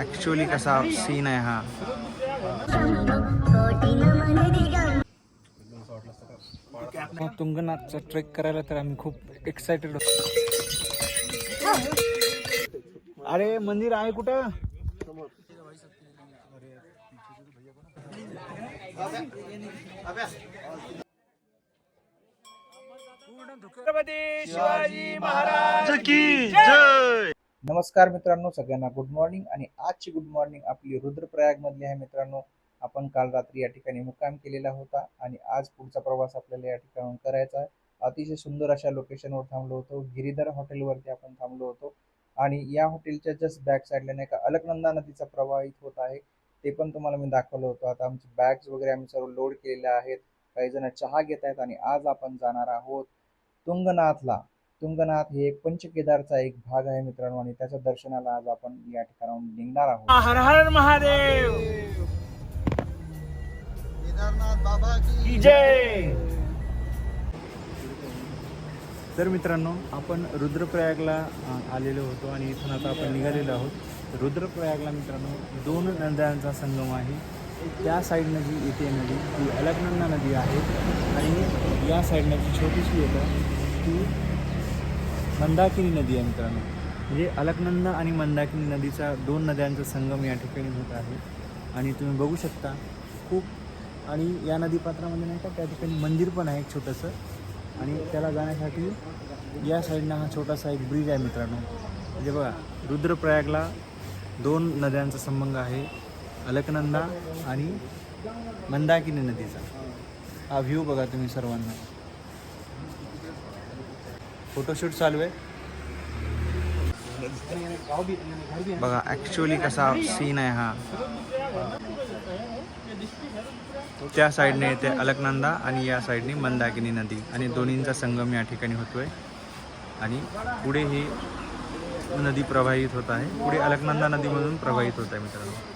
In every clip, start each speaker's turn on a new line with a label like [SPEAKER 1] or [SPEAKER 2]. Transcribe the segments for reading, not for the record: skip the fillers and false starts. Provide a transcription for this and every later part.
[SPEAKER 1] Actually कसा scene आहे हा. तुंगनाथचा ट्रेक करायला तर आम्ही खूप एक्साइटेड होतो. अरे मंदिर आहे कुठं? छत्रपती शिवाजी महाराज की जय. नमस्कार मित्रांनो, सगळ्यांना गुड मॉर्निंग. आणि आजची गुड मॉर्निंग आपली रुद्रप्रयाग मधली आहे. मित्रांनो, आपण काल रात्री या ठिकाणी मुक्काम केलेला होता आणि आज पुढचा प्रवास आपल्याला या ठिकाणून करायचा आहे. अतिशय सुंदर अशा लोकेशनवर थांबलो होतो. गिरीधर हॉटेलवरती आपण थांबलो होतो आणि या हॉटेलच्या जस्ट बॅक साईडला नाही का अलकनंदा नदीचा प्रवाहित होत आहे, ते पण तुम्हाला मी दाखवलं होतं. आता आमचे बॅग्स वगैरे आम्ही सर्व लोड केलेल्या आहेत. काही जण चहा घेत आहेत आणि आज आपण जाणार आहोत तुंगनाथला. तुंगनाथ हे एक पंचकेदारचा एक भाग आहे मित्रांनो, आणि त्याच्या दर्शनाला आज आपण या ठिकाणाहून निघणार आहोत. हर हर महादेव, केदारनाथ बाबा की जय. तर मित्रांनो, आपण रुद्रप्रयागला आलेलो होतो आणि इथून आता आपण निघालेलो आहोत. रुद्रप्रयागला मित्रांनो 2 नद्यांचा संगम आहे. त्या साईडनं जी येते नदी ती अलकनंदा नदी आहे आणि या साईडनं जी छोटीशी येतं ती मंदाकिनी नदी आहे मित्रांनो. म्हणजे अलकनंदा आणि मंदाकिनी नदीचा 2 नद्यांचा संगम या ठिकाणी होत आहे आणि तुम्ही बघू शकता खूप. आणि या नदीपात्रामध्ये नाही का त्या ठिकाणी मंदिर पण आहे एक छोटंसं, आणि त्याला जाण्यासाठी या साईडनं हा छोटासा एक ब्रिज आहे मित्रांनो. म्हणजे बघा, रुद्रप्रयागला 2 नद्यांचा संबंध आहे, अलकनंदा आणि मंदाकिनी नदीचा. हा व्ह्यू बघा तुम्ही सर्वांना. फोटोशूट चालू आहे बघा. ॲक्च्युअली कसा सीन आहे हा. त्या साईडने येते अलकनंदा आणि या साईडने मंदाकिनी नदी, आणि दोन्हींचा संगम या ठिकाणी होतोय. आणि पुढे ही नदी प्रवाहित होत आहे. पुढे अलकनंदा नदीमधून प्रवाहित होत आहे मित्रांनो.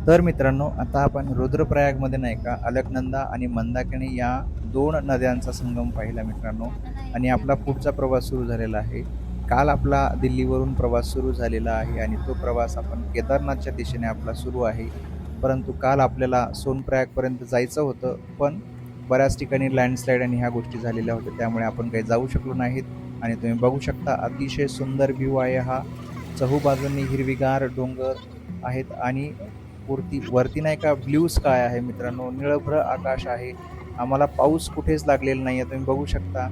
[SPEAKER 1] तर मित्रांनो, आता आपण रुद्रप्रयागमध्ये नाही का अलकनंदा आणि मंदाकिनी या 2 नद्यांचा संगम पाहिला मित्रांनो, आणि आपला पुढचा प्रवास सुरू झालेला आहे. काल आपला दिल्लीवरून प्रवास सुरू झालेला आहे आणि तो प्रवास आपण केदारनाथच्या दिशेने आपला सुरू आहे. परंतु काल आपल्याला सोनप्रयागपर्यंत जायचं होतं, पण बऱ्याच ठिकाणी लँडस्लाईड आणि ह्या गोष्टी झालेल्या होत्या, त्यामुळे आपण काही जाऊ शकलो नाहीत. आणि तुम्ही बघू शकता अतिशय सुंदर व्ह्यू आहे हा. चहूबाजूंनी हिरवीगार डोंगर आहेत आणि वरती नाही का ब्ल्यू स्काय आहे मित्रांनो, निळभ्र आकाश आहे. आम्हाला पाऊस कुठेच लागलेला नाही आहे, तुम्ही बघू शकता.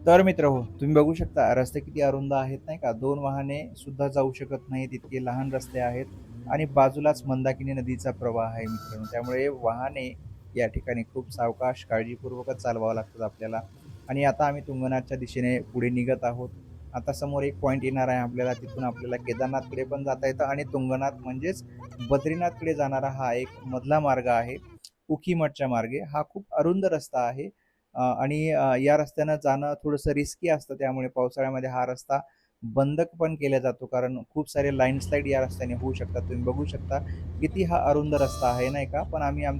[SPEAKER 1] तर मित्र हो, तुम्ही बघू शकता रस्ते किती अरुंद आहेत नाही का. 2 वाहने सुद्धा जाऊ शकत नाहीत, इतके लहान रस्ते आहेत. आणि बाजूलाच मंदाकिनी नदीचा प्रवाह आहे मित्रांनो, त्यामुळे वाहने या ठिकाणी खूप सावकाश काळजीपूर्वकच चालवावं लागतात आपल्याला. आणि आता आम्ही तुंगनाथच्या दिशेने पुढे निघत आहोत. आता समोर एक पॉईंट येणार आहे आपल्याला, तिथून आपल्याला केदारनाथकडे पण जाता येतं आणि तुंगनाथ म्हणजेच बद्रीनाथकडे जाणारा हा एक मधला मार्ग आहे, उखीमठच्या मार्गे. हा खूप अरुंद रस्ता आहे आणि या रस्त्यानं जाणं थोडंसं रिस्की असतं, त्यामुळे पावसाळ्यामध्ये हा रस्ता बंद पण केला जातो, कारण खूप सारे लँडस्लाईड या रस्त्याने होऊ शकतात. तुम्ही बघू शकता किती हा अरुंद रस्ता आहे नाही का. पण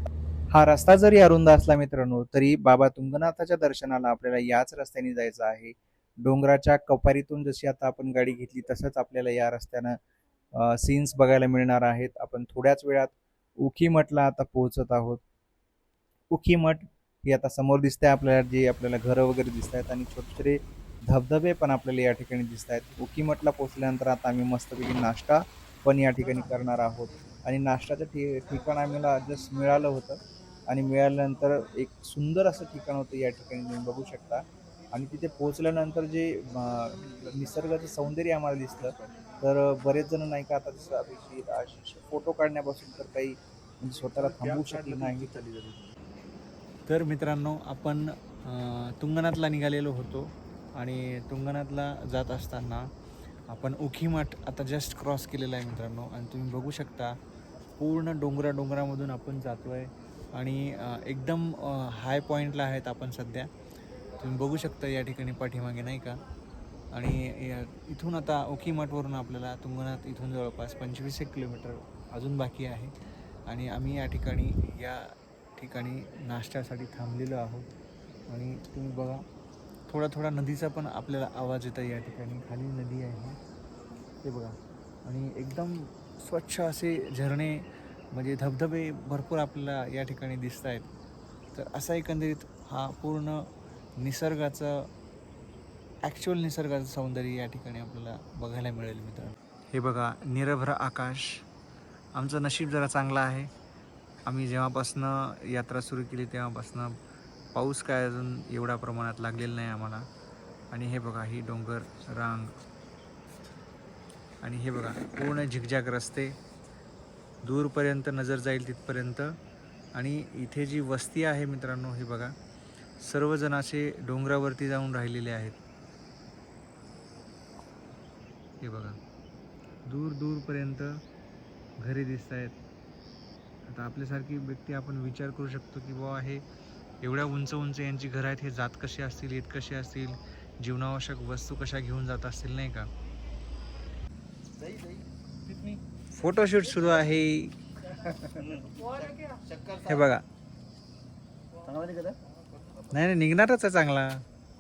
[SPEAKER 1] हा रस्ता जरी अरुंद असला मित्रांनो, तरी बाबा तुंगनाथाच्या दर्शनाला आपल्याला याच रस्त्याने जायचं आहे. डोंगराच्या कपारीतून जशी आता आपण गाडी घेतली तसंच आपल्याला या रस्त्यानं सीन्स बघायला मिळणार आहेत. आपण थोड्याच वेळात उखीमठला आता पोहोचत आहोत. उखीमठ ही आता समोर दिसते आपल्याला, जे आपल्याला घरं वगैरे दिसत आहेत आणि छोटे छोटे धबधबे पण आपल्याला या ठिकाणी दिसत आहेत. उखीमठला पोहोचल्यानंतर आता आम्ही मस्तपैकी नाश्ता पण या ठिकाणी करणार आहोत. आणि नाश्त्याचं ठिकाण आम्हाला जस्ट मिळालं होतं, आणि मिळाल्यानंतर एक सुंदर असं ठिकाण होतं या ठिकाणी, तुम्ही बघू शकता. आणि तिथे पोहोचल्यानंतर जे निसर्गाचं सौंदर्य आम्हाला दिसलं, तर बरेच जण नाही का आता जसं अभिजित, आशिष फोटो काढण्यापासून तर काही म्हणजे स्वतःला थांबवू शकले नाही. तर मित्रांनो, आपण तुंगनाथला निघालेलो होतो आणि तुंगनाथला जात असताना आपण उखीमठ आता जस्ट क्रॉस केलेला आहे मित्रांनो. आणि तुम्ही बघू शकता पूर्ण डोंगरामधून आपण जातो आहे
[SPEAKER 2] आणि एकदम हाय पॉईंटला आहेत आपण सध्या. तुम्ही बघू शकता या ठिकाणी पाठीमागे नाही का. आणि इथून आता ओखीमठवरून आपल्याला तुंगनाथ इथून जवळपास 25 किलोमीटर अजून बाकी आहे. आणि आम्ही या ठिकाणी नाश्त्यासाठी थांबलेलो आहोत. आणि तुम्ही बघा थोडा थोडा नदीचा पण आपल्याला आवाज येतो या ठिकाणी. खाली नदी आहे ते बघा. आणि एकदम स्वच्छ असे झरणे म्हणजे धबधबे भरपूर आपल्याला या ठिकाणी दिसत आहेत. तर असा एकंदरीत हा पूर्ण निसर्गाचं सौंदर्य या ठिकाणी आपल्याला बघायला मिळेल मित्रांनो. हे बघा निरभ्र आकाश. आमचं नशीब जरा चांगलं आहे. आम्ही जेव्हापासनं यात्रा सुरू केली तेव्हापासनं पाऊस काय अजून एवढ्या प्रमाणात लागलेला नाही आम्हाला. आणि हे बघा ही डोंगर रांग आणि हे बघा पूर्ण झिकझॅक रस्ते, दूरपर्यंत नजर जाईल तिथपर्यंत. आणि इथे जी वस्ती आहे मित्रांनो हे बघा सर्वजण असे डोंगरावरती जाऊन राहिलेले आहेत. हे बघा दूरपर्यंत घरे दिसत आहेत. आता आपल्यासारखी व्यक्ती आपण विचार करू शकतो की बाबा हे एवढ्या उंच यांची घरं आहेत, हे जात कसे असतील, येत कसे असतील, जीवनावश्यक वस्तू कशा घेऊन जात असतील नाही का. फोटोशूट सुरू आहे. हे बघा नाही निघणारच आहे चांगला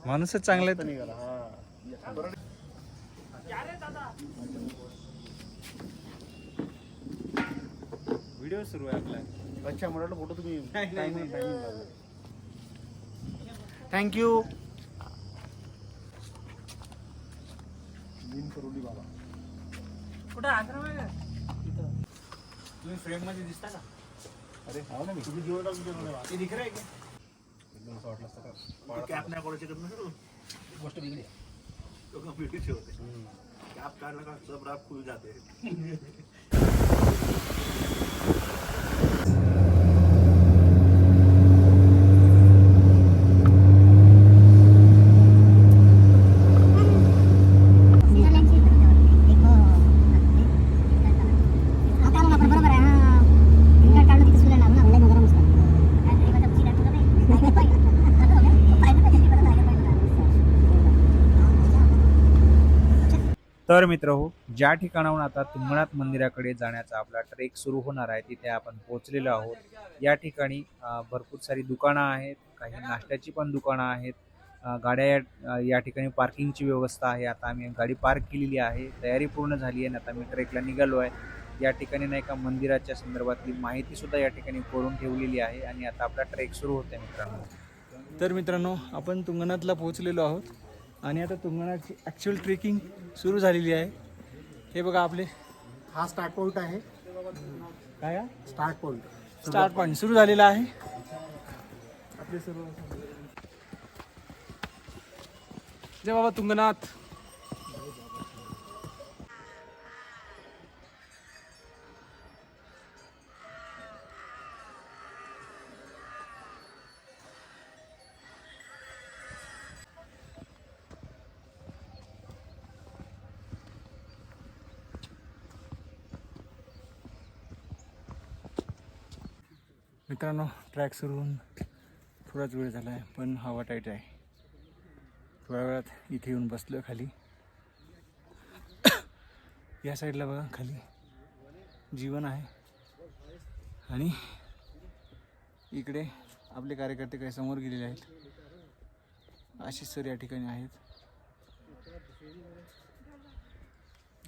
[SPEAKER 2] माणूसच चांगला आहे. व्हिडिओ सुरू आहे आपला.
[SPEAKER 3] अच्छा म्हटलं फोटो तुम्ही थँक्यू. बाबा
[SPEAKER 2] कुठं आश्रम आहे का तुम्ही फ्रेम मध्ये दिसता का.
[SPEAKER 3] अरे हा ना मी तुम्ही जीवन
[SPEAKER 2] ते दिख रहा है क्या.
[SPEAKER 3] एकदम असं वाटलं असतं का कॅप नाही करू शकत ना गोष्ट वेगळी आहे. तो कम्प्युटरचे होते कॅप काढला का सब रात खुल जाते.
[SPEAKER 1] तर मित्र हो, ज्या ठिकाणाहून आता तुंगनाथ मंदिराकडे जाण्याचा आपला ट्रेक सुरू होणार आहे तिथे आपण पोहोचलेलो आहोत. या ठिकाणी भरपूर सारी दुकानं आहेत, काही नाश्त्याची पण दुकानं आहेत, गाड्या या ठिकाणी पार्किंगची व्यवस्था आहे. आता आम्ही गाडी पार्क केलेली आहे, तयारी पूर्ण झाली आहे. आता मी ट्रेकला निघालो आहे. या ठिकाणी नाही का मंदिराच्या संदर्भातली माहिती सुद्धा या ठिकाणी करून ठेवलेली आहे. आणि आता आपला ट्रेक सुरू होत आहे मित्रांनो.
[SPEAKER 2] तर मित्रांनो आपण तुंगनाथला पोहोचलेलो आहोत आणि आता तुंगनाथची ॲक्च्युअल ट्रेकिंग सुरू झालेली आहे. हे बघा आपले
[SPEAKER 3] हा स्टार्ट पॉईंट आहे.
[SPEAKER 2] काय
[SPEAKER 3] स्टार्ट पॉईंट
[SPEAKER 2] सुरू झालेला आहे. आपले सर्व जय बाबा तुंगनाथ. मित्रांनो ट्रॅक सुरू होऊन थोडाच वेळ झाला आहे पण हवा टाईट आहे. थोड्या वेळात इथे येऊन बसलो खाली. या साईडला बघा खाली जीवन आहे आणि इकडे आपले कार्यकर्ते काही समोर गेलेले आहेत. आशिष सर या ठिकाणी आहेत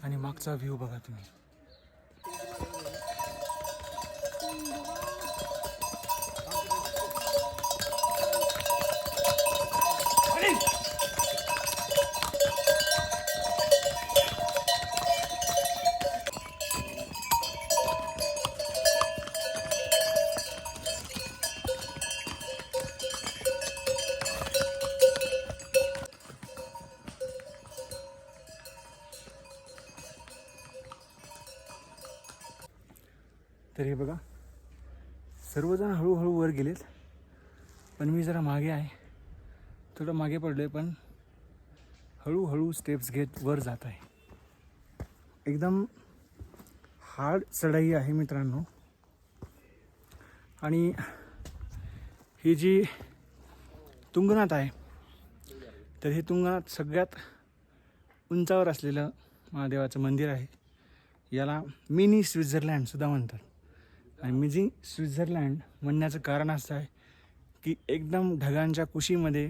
[SPEAKER 2] आणि मागचा व्ह्यू बघा तुम्ही. तर हे बघा सर्वजण हळूहळू वर गेलेत पण मी जरा मागे आहे. थोडं मागे पडलो आहे पण हळूहळू स्टेप्स घेत वर जात आहे. एकदम हार्ड चढाई आहे मित्रांनो. आणि ही जी तुंगनाथ आहे, तर हे तुंगनाथ सगळ्यात उंचावर असलेलं महादेवाचं मंदिर आहे. याला मिनी स्वित्झर्लंडसुद्धा म्हणतात. आणि मिनी स्वित्झर्लंड म्हणण्याचं कारण असं आहे की एकदम ढगांच्या कुशीमध्ये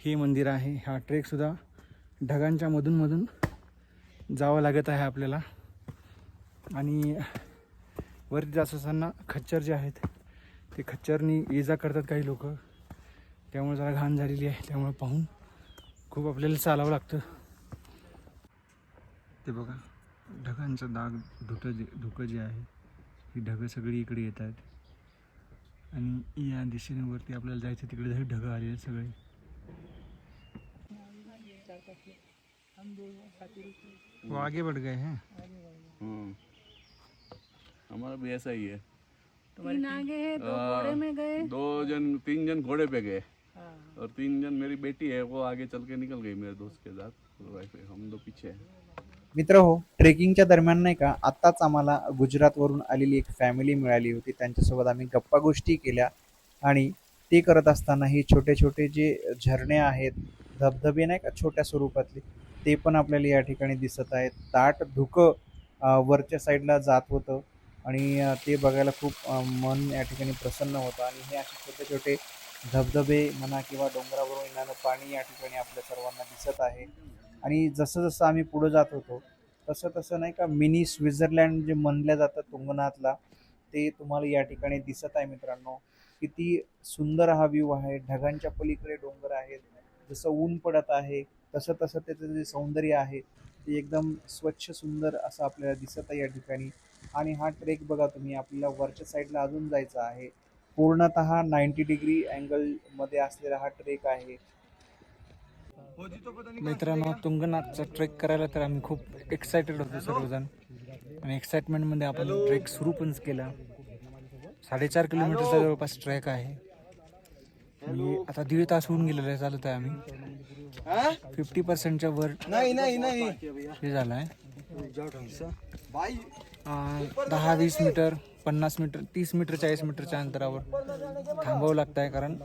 [SPEAKER 2] हे मंदिर आहे. हा ट्रेकसुद्धा ढगांच्या मधून जावं लागत आहे आपल्याला. आणि वरती जात असताना खच्चर जे आहेत ते खच्चरनी ये जा करतात काही लोक, त्यामुळे जरा घाण झालेली आहे. त्यामुळे पाहून खूप आपल्याला चालावं लागतं. ते बघा ढगांचं दाग धुकं जे आहे, ही ढगं सगळी इकडे येत आहेत. आणि या दिशेने वरती आपल्याला जायचं, तिकडे ढगं आलेले आहेत सगळे. वो आगे बढ़ गए हैं.
[SPEAKER 4] हमारा भी ऐसा ही है.
[SPEAKER 5] तीन आगे है, दो घोड़े में गए।
[SPEAKER 4] 3 जन घोड़े पे गए और 3 जन, मेरी बेटी है वो आगे चल के निकल गई मेरे दोस्त के साथ, वाइफ है, हम दो पीछे हैं.
[SPEAKER 1] मित्र हो, ट्रेकिंगच्या दरम्यान नाही का आत्ताच आम्हाला गुजरातवरून आलेली एक फॅमिली मिळाली होती. त्यांच्यासोबत आम्ही गप्पा गोष्टी केल्या आणि ते करत असताना हे छोटे छोटे जे झरणे आहेत, धबधबे नाही का छोट्या स्वरूपातले, ते पण आपल्याला या ठिकाणी दिसत आहेत. दाट धुकं वरच्या साईडला जात होतं आणि ते बघायला खूप मन या ठिकाणी प्रसन्न होतं. आणि हे असे छोटे छोटे धबधबे म्हणा किंवा डोंगरावरून येणारं पाणी या ठिकाणी आपल्या सर्वांना दिसत आहे. आणि जसं जसं आम्ही पुढे जात होतो तसं तसं नाही का मिनी स्वित्झर्लंड जे म्हणलं जातं तुंगनाथला, ते तुम्हाला या ठिकाणी दिसत आहे. मित्रांनो, किती सुंदर हा व्ह्यू आहे. ढगांच्या पलीकडे डोंगर आहेत. जसं ऊन पडत आहे तसं तसं त्याचं जे सौंदर्य आहे ते एकदम स्वच्छ सुंदर असं आपल्याला दिसत आहे या ठिकाणी. आणि हा ट्रेक बघा तुम्ही, आपल्याला वरच्या साईडला अजून जायचं आहे. पूर्णतः 90 डिग्री अँगलमध्ये असलेला हा ट्रेक आहे.
[SPEAKER 2] मित्रांनो, तुंगनाथचा ट्रेक करायला तर आम्ही खूप एक्सायटेड होतो सर्वजण. आणि एक्साइटमेंटमध्ये आपण ट्रेक सुरू पण केला. 4.5 किलोमीटरचा जवळपास ट्रेक आहे. आणि आता 1.5 तास होऊन गेलेला आहे चालत आहे आम्ही. 50% वर हे झालं आहे. 10-20 मीटर, 50 मीटर, 30 मीटर, 40 मीटरच्या अंतरावर थांबावं लागतं आहे. कारण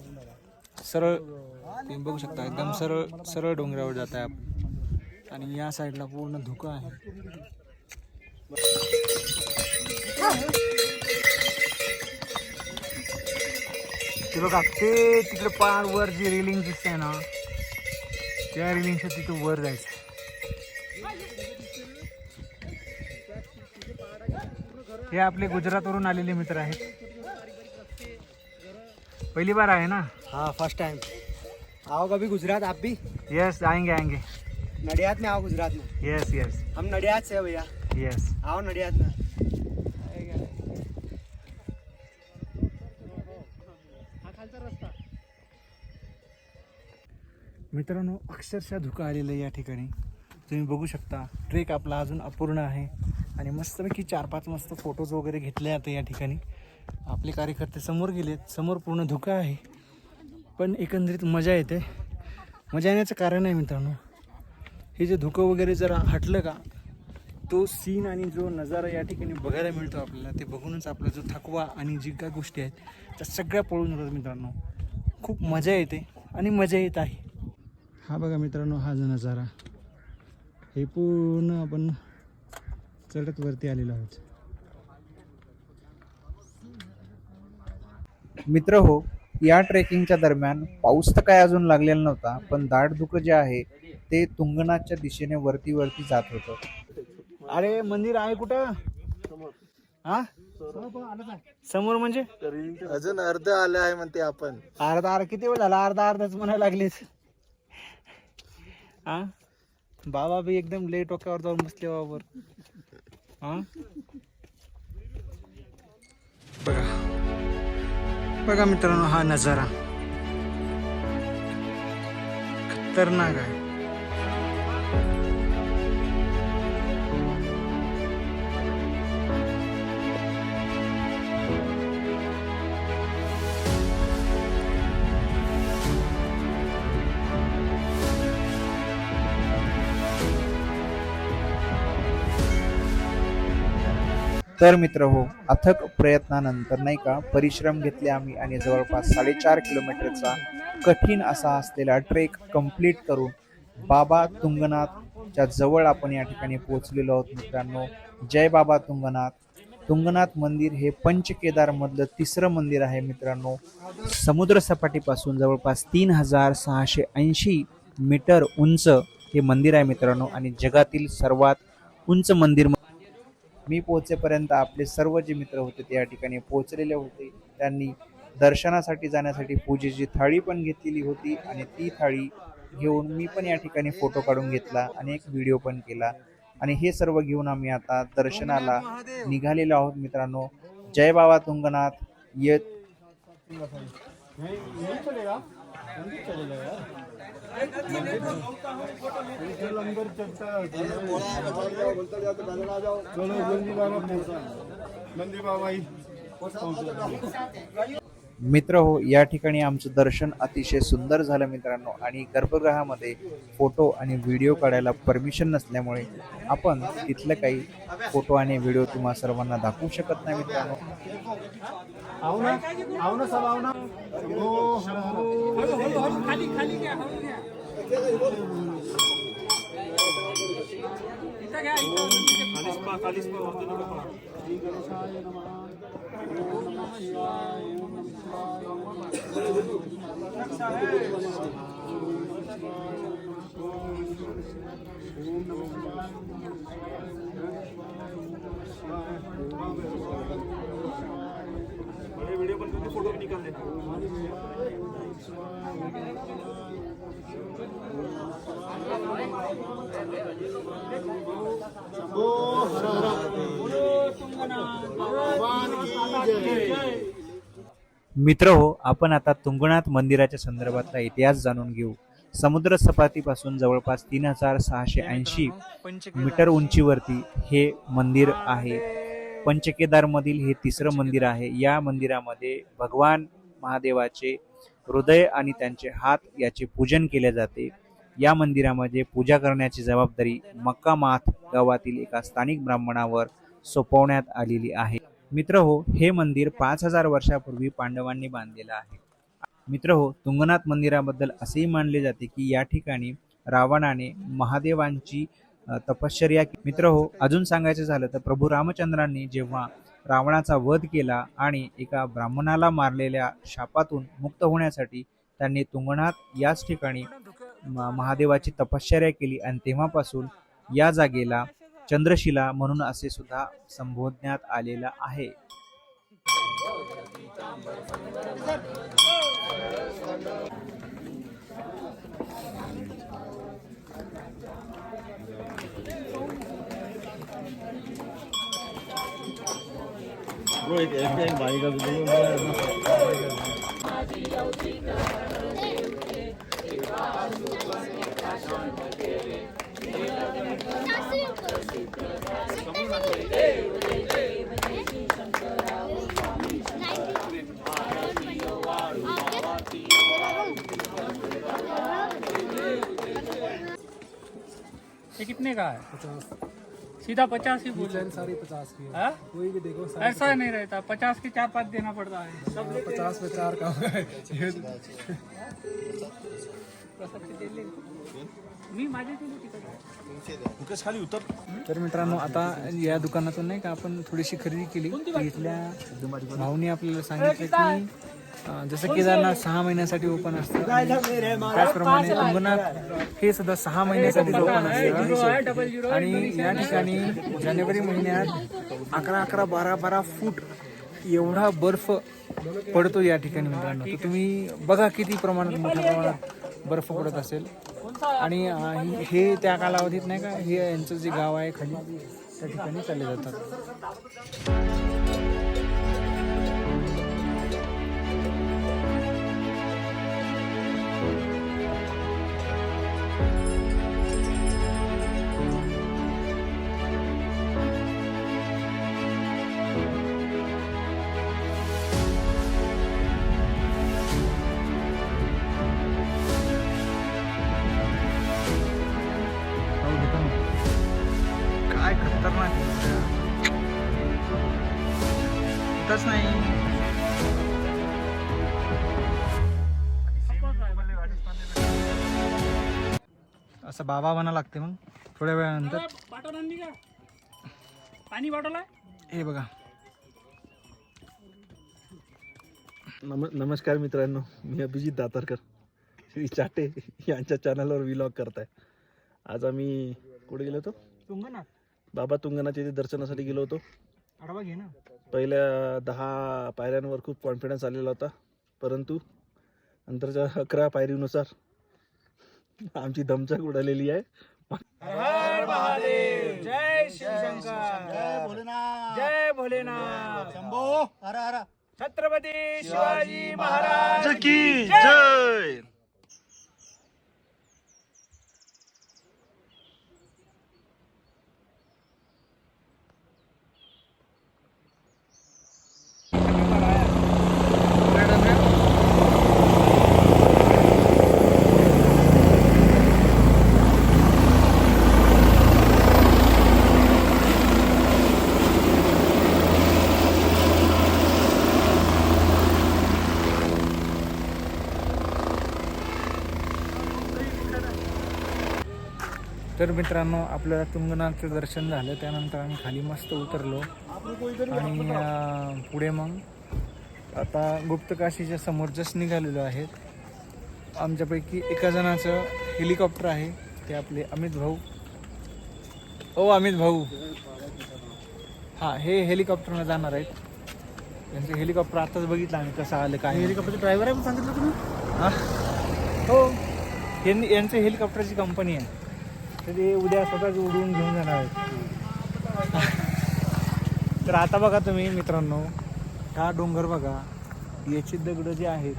[SPEAKER 2] सरळ तुम्ही बघू शकता एकदम सरळ सरळ डोंगरावर जात आहे आपण. आणि या साईडला पूर्ण धुकं आहे. ते बघा, ते तिकडे पार वर जी रेलिंग दिसते ना, त्या रेलिंगच्या तिथं वर जायचं. हे आपले गुजरातवरून आलेले मित्र आहेत. पहली बार आए ना?
[SPEAKER 6] हाँ फर्स्ट टाइम. आओ कभी गुजरात आप भी.
[SPEAKER 2] यस, आएंगे आएंगे.
[SPEAKER 6] नडियाद में आओ गुजरात में.
[SPEAKER 2] यस यस
[SPEAKER 6] हम नडियाद से है भैया.
[SPEAKER 2] यस.
[SPEAKER 6] आओ नडियाद में.
[SPEAKER 2] मित्रांनो, अक्षरशः धुकं आलेलं आहे या ठिकाणी. तुम्ही बघू शकता ट्रेक आपला अजून अपूर्ण आहे. आणि मस्तपैकी 4-5 मस्त फोटोज वगैरे घेतले आता या ठिकाणी. आपले कार्यकर्ते समोर गेलेत. समोर पूर्ण धुकं आहे, पण एकंदरीत मजा येते. मजा येण्याचं कारण आहे मित्रांनो, हे जे धुकं वगैरे जरा हटलं का, तो सीन आणि जो नजारा या ठिकाणी बघायला मिळतो आपल्याला, ते बघूनच आपला जो थकवा आणि जी काय गोष्टी आहेत त्या सगळ्या पळून जातात मित्रांनो. खूप मजा येते आणि मजा येत आहे. हा बघा मित्रांनो, हा जो नजारा, हे पूर्ण आपण चढत वरती आलेलो आहोत.
[SPEAKER 1] मित्र हो, या ट्रेकिंगच्या दरम्यान पाऊस तर काय अजून लागलेला नव्हता, पण दाट धुकं जे आहे ते तुंगनाथच्या दिशेने वरती वरती जात होतं.
[SPEAKER 2] अरे मंदिर आहे कुठं? हा समोर म्हणजे
[SPEAKER 6] अजून अर्ध आलं आहे म्हणते आपण.
[SPEAKER 2] अर्धा किती वेळ झाला? अर्धाच म्हणायला लागलेच. हा बाबा बी एकदम लेट डोक्यावर जाऊन बसले बाबावर. हा बघा मित्रांनो, हा नजारा खतरनाक आहे.
[SPEAKER 1] तर मित्र हो, अथक प्रयत्नानंतर नाही का परिश्रम घेतले आम्ही आणि जवळपास 4.5 किलोमीटरचा कठीण असा असलेला ट्रेक कंप्लीट करून बाबा तुंगनाथच्या जवळ आपण या ठिकाणी पोहोचलेलो आहोत मित्रांनो. जय बाबा तुंगनाथ. तुंगनाथ मंदिर हे पंचकेदार मधलं तिसरं मंदिर आहे मित्रांनो. समुद्र सपाटीपासून जवळपास 3680 मीटर उंच हे मंदिर आहे मित्रांनो आणि जगातील सर्वात उंच मंदिर. मी पोहोचेपर्यंत आपले सर्व जे मित्र होते ते या ठिकाणी पोहोचलेले होते. त्यांनी दर्शनासाठी जाण्यासाठी पूजेची थाळी पण घेतलेली होती आणि ती थाळी घेऊन मी पण या ठिकाणी फोटो काढून घेतला आणि एक व्हिडिओ पण केला आणि हे सर्व घेऊन आम्ही आता दर्शनाला निघालेलो आहोत मित्रांनो. जय बाबा तुंगनाथ. येत मित्र हो, या ठिकाणी आमचं दर्शन अतिशय सुंदर झालं मित्रांनो आणि गर्भगृहामध्ये फोटो आणि व्हिडिओ काढायला परमिशन नसल्यामुळे आपण तिथलं काही फोटो आणि व्हिडिओ तुम्हा सर्वांना दाखवू शकत नाही मित्रांनो.
[SPEAKER 3] वीडियो पण करते, फोटो भी निकाल देते.
[SPEAKER 1] मित्र हो, आपण आता तुंगनाथ मंदिराच्या संदर्भातला इतिहास जाणून घेऊ. समुद्र सपाटीपासून जवळपास 3680 मीटर उंचीवरती हे मंदिर आहे. पंचकेदार मधील हे तिसरं मंदिर आहे. या मंदिरामध्ये भगवान महादेवाचे हृदय आणि त्यांचे हात याचे पूजन केले जाते. या मंदिरामध्ये पूजा करण्याची जबाबदारी मक्कामाथ गावातील एका स्थानिक ब्राह्मणावर सोपवण्यात आलेली आहे. मित्र हो, हे मंदिर 5000 वर्षापूर्वी पांडवांनी बांधलेलं आहे. मित्र हो, तुंगनाथ मंदिराबद्दल असेही मानले जाते की या ठिकाणी रावणाने महादेवांची तपश्चर्या. मित्र हो, अजून सांगायचं झालं तर प्रभू रामचंद्रांनी जेव्हा रावणाचा वध केला आणि एका ब्राह्मणाला मारलेल्या शापातून मुक्त होण्यासाठी त्यांनी तुंगनाथ याच ठिकाणी महादेवाची तपश्चर्या केली आणि तेव्हापासून या जागेला चंद्रशिला म्हणून असे सुद्धा संबोधण्यात आलेलं आहे.
[SPEAKER 5] ये कितने का है? 50. सीधा 50 ही बोल.
[SPEAKER 6] सारी 50 की
[SPEAKER 5] हाँ?
[SPEAKER 6] कोई भी देखो
[SPEAKER 5] ऐसा नहीं रहता, 50 के 4-5 देना पड़ता है. सब
[SPEAKER 6] 50 में 4 का
[SPEAKER 5] मी माझे दिले तिकडे.
[SPEAKER 3] मुकेश खाली उतर.
[SPEAKER 2] तर मित्रांनो, आता या दुकानातून नाही का आपण थोडीशी खरेदी केली. इथल्या भाऊनी आपल्याला सांगितलं की जसं केदारनाथ 6 महिन्यासाठी ओपन असतं, त्याचप्रमाणे तुंगनाथ हे सुद्धा 6 महिन्यासाठी ओपन असतं. आणि या ठिकाणी जानेवारी महिन्यात 11-11, 12-12 फूट एवढा बर्फ पडतो या ठिकाणी मित्रांनो. तर तुम्ही बघा किती प्रमाणात, मोठ्या प्रमाणात बर्फ पडत असेल. आणि हे त्या कालावधीत नाही का, हे यांचं जे गाव आहे खाली त्या ठिकाणी चालले जातात. काय खतरनाक आहे. असं बाबा म्हणा लागते मग थोड्या वेळानंतर.
[SPEAKER 5] बाटल आणली का? पाणी बाटल आहे?
[SPEAKER 2] हे बघा.
[SPEAKER 3] नमस्कार मित्रांनो, मी अभिजित दातारकर, श्री चाटे यांच्या चॅनलवर व्लॉग करताय. आज आम्ही कुठे गेलो होतो?
[SPEAKER 2] तुंगनाथ.
[SPEAKER 3] बाबा तुंगनाथच्या इथे दर्शनासाठी गेलो होतो.
[SPEAKER 2] आडवा घे ना.
[SPEAKER 3] पहिल्या 10 पायऱ्यांवर खूप कॉन्फिडन्स आलेला होता, परंतु नंतरच्या 11 पायरीनुसार आमची दमछाक उडालेली आहे.
[SPEAKER 2] हर महादेव. जय शिवशंकर. जय भोलेनाथ. जय भोलेनाथ. शंभो हर हर. छत्रपती शिवाजी महाराज
[SPEAKER 3] की जय.
[SPEAKER 2] तर मित्रांनो, आपल्याला तुंगनाथचं दर्शन झालं. त्यानंतर आम्ही खाली मस्त उतरलो आणि पुढे मग आता गुप्तकाशीच्या समोर जस्ट निघालेलो आहेत. आमच्यापैकी एका जणाचं हेलिकॉप्टर आहे, ते आपले अमित भाऊ. ओ अमित भाऊ, हां, हे हेलिकॉप्टरनं जाणार आहेत. त्यांचं हेलिकॉप्टर आताच बघितलं आम्ही कसं आलं काय.
[SPEAKER 6] हेलिकॉप्टरचे ड्रायव्हर आहे पण सांगितलं तुम्ही?
[SPEAKER 2] हां हो, यांचं हेलिकॉप्टरची कंपनी आहे, तर ते उद्या स्वतःच उडवून घेऊन जाणार आहेत. तर आता बघा तुम्ही मित्रांनो, हा डोंगर बघा, याचे दगड जे आहेत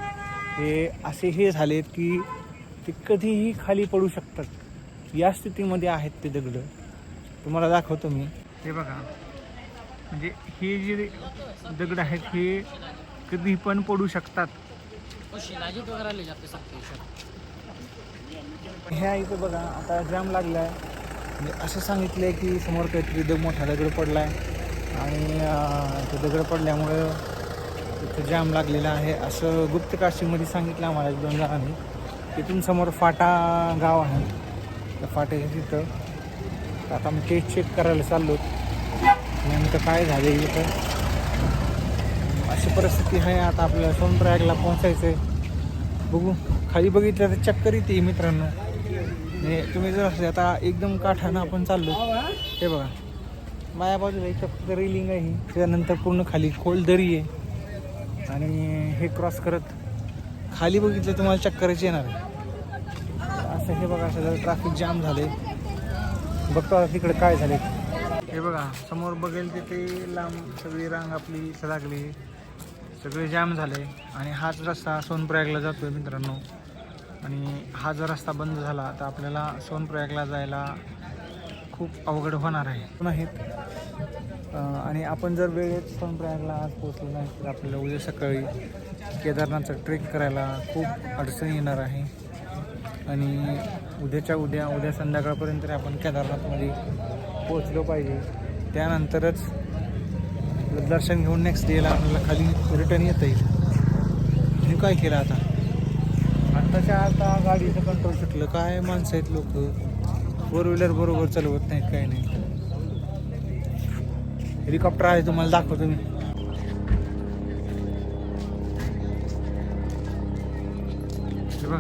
[SPEAKER 2] हे असे हे झालेत की ते कधीही खाली पडू शकतात. या स्थितीमध्ये आहेत ते दगड. तुम्हाला दाखवतो मी. हे बघा, म्हणजे हे जे दगड आहेत हे कधी पण पडू शकतात. ह्या इथं बघा आता जाम लागला आहे. म्हणजे असं सांगितलं आहे की समोर काहीतरी मोठा दगड पडला आहे आणि तो दगड पडल्यामुळं इथं जाम लागलेला आहे, असं गुप्तकाशीमध्ये सांगितलं आम्हाला 1-2 जणांनी. तिथून समोर फाटा गाव आहे, त्या फाट्याच्या तिथं. तर आता आम्ही टेस्ट चेक करायला चाललो. नेमकं काय झालं इथं, अशी परिस्थिती आहे. आता आपल्याला सोनप्रयागला पोहोचायचं आहे. बघू, खाली बघितलं तर चक्कर येते मित्रांनो. म्हणजे तुम्ही जर असले आता एकदम काठानं आपण चाललो. हे बघा, माझ्या बाजूला एक फक्त रेलिंग आहे, त्यानंतर पूर्ण खाली खोल दरी आहे आणि हे क्रॉस करत खाली बघितलं तुम्हाला चक्करच येणार आहे. असं हे बघा, असं ट्रॅफिक जाम झाले. बघतो आता तिकडे काय झाले. हे बघा, समोर बघेल तिथे लांब सगळी रांग आपली लागली, सगळे जाम झाले आणि हाच रस्ता सोनप्रयागला जातो आहे मित्रांनो. आणि हा जर रस्ता बंद झाला तर आपल्याला सोनप्रयागला जायला खूप अवघड होणार आहे नाहीत. आणि आपण जर वेळेत सोनप्रयागला आज पोहोचलो नाही तर आपल्याला उद्या सकाळी केदारनाथचा ट्रेक करायला खूप अडचणी येणार आहे. आणि उद्या संध्याकाळपर्यंत तरी आपण केदारनाथमध्ये पोहोचलो पाहिजे. त्यानंतरच दर्शन घेऊन नेक्स्ट डेला आपल्याला खाली रिटर्न येता येईल. मी काय केलं आता गाडीचं कंट्रोल सुटलं. काय माणसं आहेत लोक, 4 व्हीलर बरोबर चालवत नाहीत, काही नाही. हेलिकॉप्टर आहे, तुम्हाला दाखवतो मी. बघा,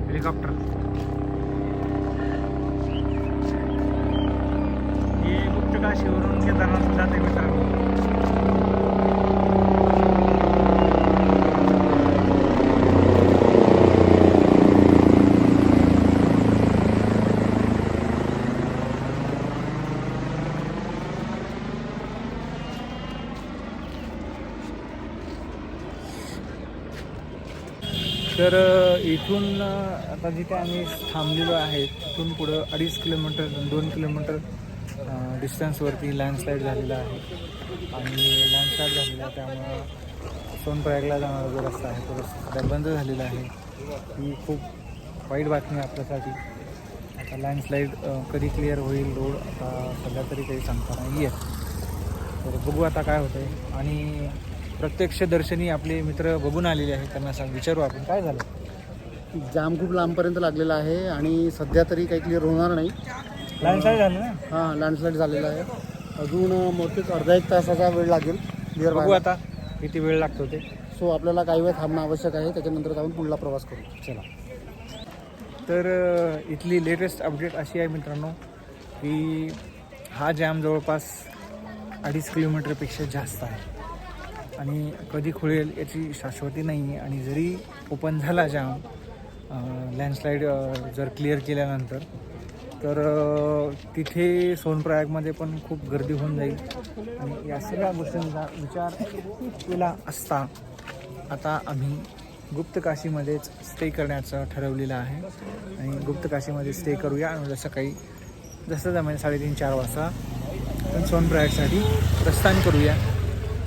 [SPEAKER 2] हेलिकॉप्टर. हे गुप्तकाशीवरून केदारनाथ जाते मित्रांनो. तर इथून आता जिथे आम्ही थांबलेलो आहे तिथून पुढं 2.5 किलोमीटर 2 किलोमीटर डिस्टन्सवरती लँडस्लाईड झालेला आहे. आणि लँडस्लाईड झालेला आहे त्यामुळं सोनप्रयागला जाणारा जो रस्ता आहे तो रस्ता सध्या बंद झालेला आहे. ही खूप वाईट बातमी आपल्यासाठी. आता लँडस्लाईड कधी क्लिअर होईल रोड आता सध्या तरी काही सांगता नाही आहे. तर बघू आता काय होतं आहे. आणि प्रत्यक्ष दर्शनी आपले मित्र बघून आलेले आहेत, त्यांना विचारू आपण काय झालं.
[SPEAKER 6] जाम खूप लांबपर्यंत लागलेला आहे आणि सध्या तरी काही क्लिअर होणार नाही.
[SPEAKER 2] लँडस्लाईड झालं ना.
[SPEAKER 6] हां, लँडस्लाईड झालेला आहे. अजून मोठेच अर्धा एक तासाचा वेळ लागेल क्लिअर
[SPEAKER 2] बघू
[SPEAKER 6] व्हायला.
[SPEAKER 2] आता किती वेळ लागतो ते.
[SPEAKER 6] सो आपल्याला काही वेळ थांबणं आवश्यक आहे. त्याच्यानंतर आपण पुढला प्रवास करू. चला.
[SPEAKER 2] तर इथली लेटेस्ट अपडेट अशी आहे मित्रांनो की हा जॅम जवळपास 2.5 किलोमीटरपेक्षा जास्त आहे आणि कधी खुलेल याची शाश्वती नाही आहे. आणि जरी ओपन झाला जॅम लँडस्लाईड जर क्लिअर केल्यानंतर तर तिथे सोनप्रयागमध्ये पण खूप गर्दी होऊन जाईल. आणि या सगळ्या गोष्टींचा विचार केला असता आता आम्ही गुप्त काशीमध्येच स्टे करण्याचं ठरवलेलं आहे. आणि गुप्त काशीमध्ये स्टे करूया आणि सकाळी जसं जमेल 3:30-4 वाजता पण सोनप्रयागसाठी प्रस्थान करूया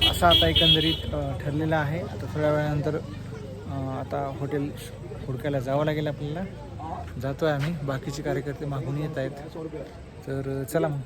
[SPEAKER 2] असं आता एकंदरीत ठरलेलं आहे. आता थोड्या वेळानंतर आता हॉटेल हुडकायला जावं लागेल आपल्याला. जातो आहे आम्ही. बाकीचे कार्यकर्ते मागून येत आहेत. तर चला मग.